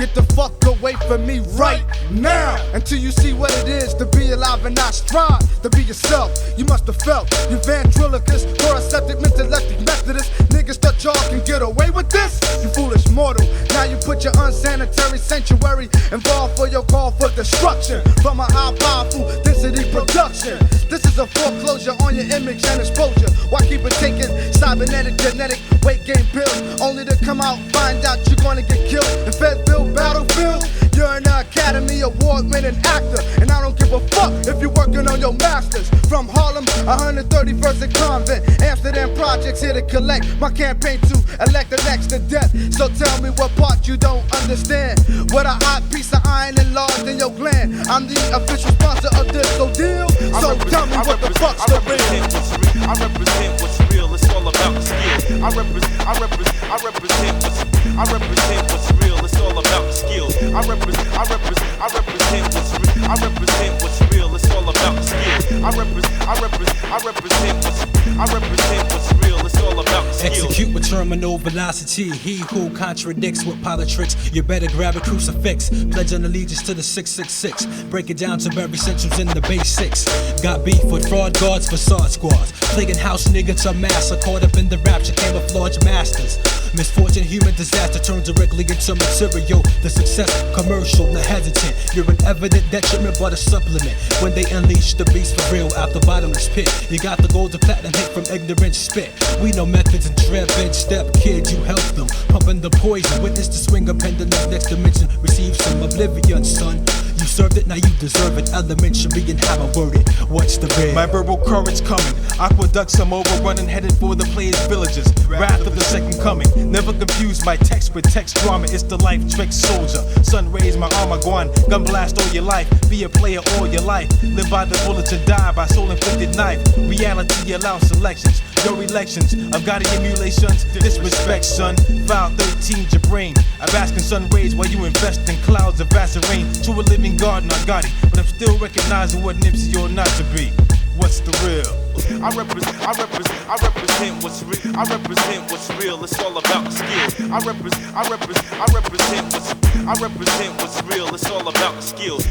Get the fuck away from me right now. Until you see what it is to be alive and not strive to be yourself. You must have felt you ventriloquist or a septic mentalistic Methodist. Niggas thought y'all can get away with this? You foolish mortal. Now you put your unsanitary sanctuary involved for your call for destruction from a high powerful density production. This is a foreclosure on your image and exposure. Why keep it taking cybernetic genetic weight gain pills only to come out find out you're gonna get killed in Fayetteville battlefield? You're an Academy Award-winning actor, and I don't give a fuck if you're working on your masters. From Harlem, 131st and Convent, Amsterdam projects here to collect my campaign to elect the next to death. So tell me what part you don't understand. What a hot piece of iron enlarged in your gland. I'm the official sponsor of this, so deal. So tell me what the fuck's the real. I represent what's real. It's all about the skills. I represent what's real. It's all about the skills. I represent what's real. It's all about the skills. I represent what's real. It's all about the skills. Execute with terminal velocity. He who contradicts with politics, you better grab a crucifix. Pledge an allegiance to the 666. Break it down to very essentials in the basics. Got beef with fraud guards, facade squads. Plaguing house niggas to massa. Caught up in the rapture, camouflage masters. Misfortune, human disaster turns directly into material. The success, commercial, not hesitant. You're an evident detriment, but a supplement. When they unleash the beast for real out the bottomless pit, you got the gold to platinum hit from ignorant spit. We know methods and trap and step, kid, you help them. Pumping the poison, witness the swing of pendulum. Next dimension, receive some oblivion, son. You served it, now you deserve it. Elementary and how I word it. What's the real? My verbal courage coming. Aqueducts, I'm overrunning, headed for the players' villages. Wrath of the second coming. Never confuse my text with text drama. It's the life trick soldier. Sun rays my armor, go on. Gun blast all your life. Be a player all your life. Live by the bullets and die by soul inflicted knife. Reality allows selections. Your elections, I've got emulations. Disrespect, son. File 13, your brain. I'm asking sun rays while you invest in clouds of Vaseline. To a living garden, I got it. But I'm still recognizing what Emcee or not to be. What's the real? I represent what's real. I represent what's real. It's all about the skills. I represent what's real. It's all about the skills.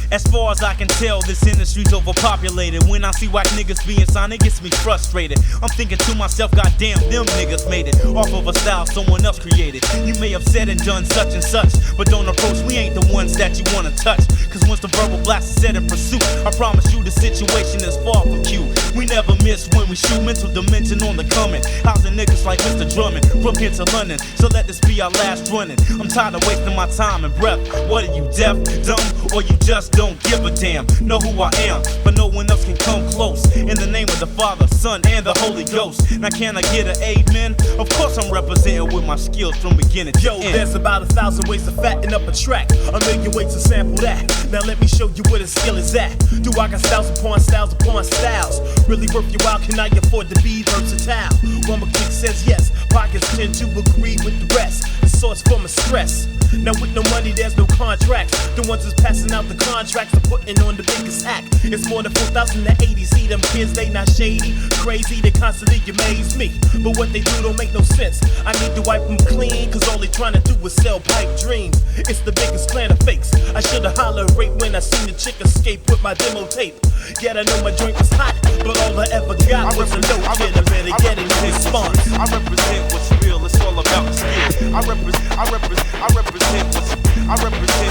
As far as I can tell, this industry's overpopulated. When I see whack niggas being signed, it gets me frustrated. I'm thinking to myself, goddamn, them niggas made it off of a style someone else created. You may have said and done such and such, but don't approach, we ain't the ones that you wanna touch. Cause once the verbal blast is set in pursuit, I promise you the situation is far from cute. We never miss when we shoot, mental dimension on the coming. Housing niggas like Mr. Drummond, from here to London. So let this be our last running. I'm tired of wasting my time and breath. What are you, deaf, dumb, or you just don't give a damn? Know who I am, but no one else can come close. In the name of the Father, Son, and the Holy Ghost. Now can I get an amen? Of course I'm representing with my skills from beginning to end. There's about 1,000 ways to fatten up a track, a million ways to sample that. Now let me show you where the skill is at. Do I got styles upon styles upon styles? Really worth your while, can I afford to be versatile? One click says yes, pockets tend to agree with the rest. The source for my stress. Now with no money there's no contracts. The ones that's passing out the contracts are putting on the biggest act. It's more than 4,080. See them kids, they not shady, crazy, they constantly amaze me. But what they do don't make no sense. I need to wipe them clean, cause all they trying to do is sell pipe dreams. It's the biggest clan of fakes. I should've hollered right when I seen the chick escape with my demo tape. Yet I know my drink was hot, but all I ever got was a note. Kid, I better get a new response. I represent what's real. It's all about the skills. I represent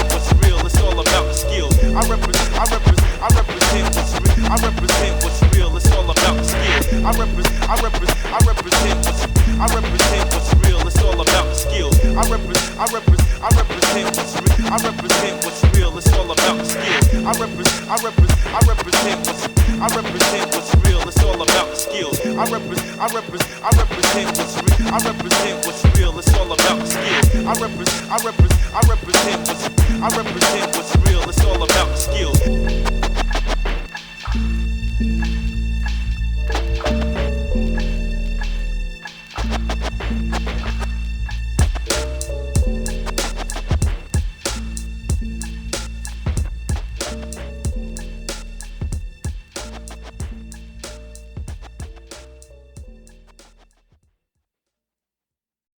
what's real. It's all about the skills. I represent what's real. I represent what's real. It's all about the skills. I represent what's real. It's all about the skills. I represent what's real. It's all about the skills. I represent what's real. It's all about the skills. I represent what's real. It's all about the skills. I represent what's real. It's all about the skills.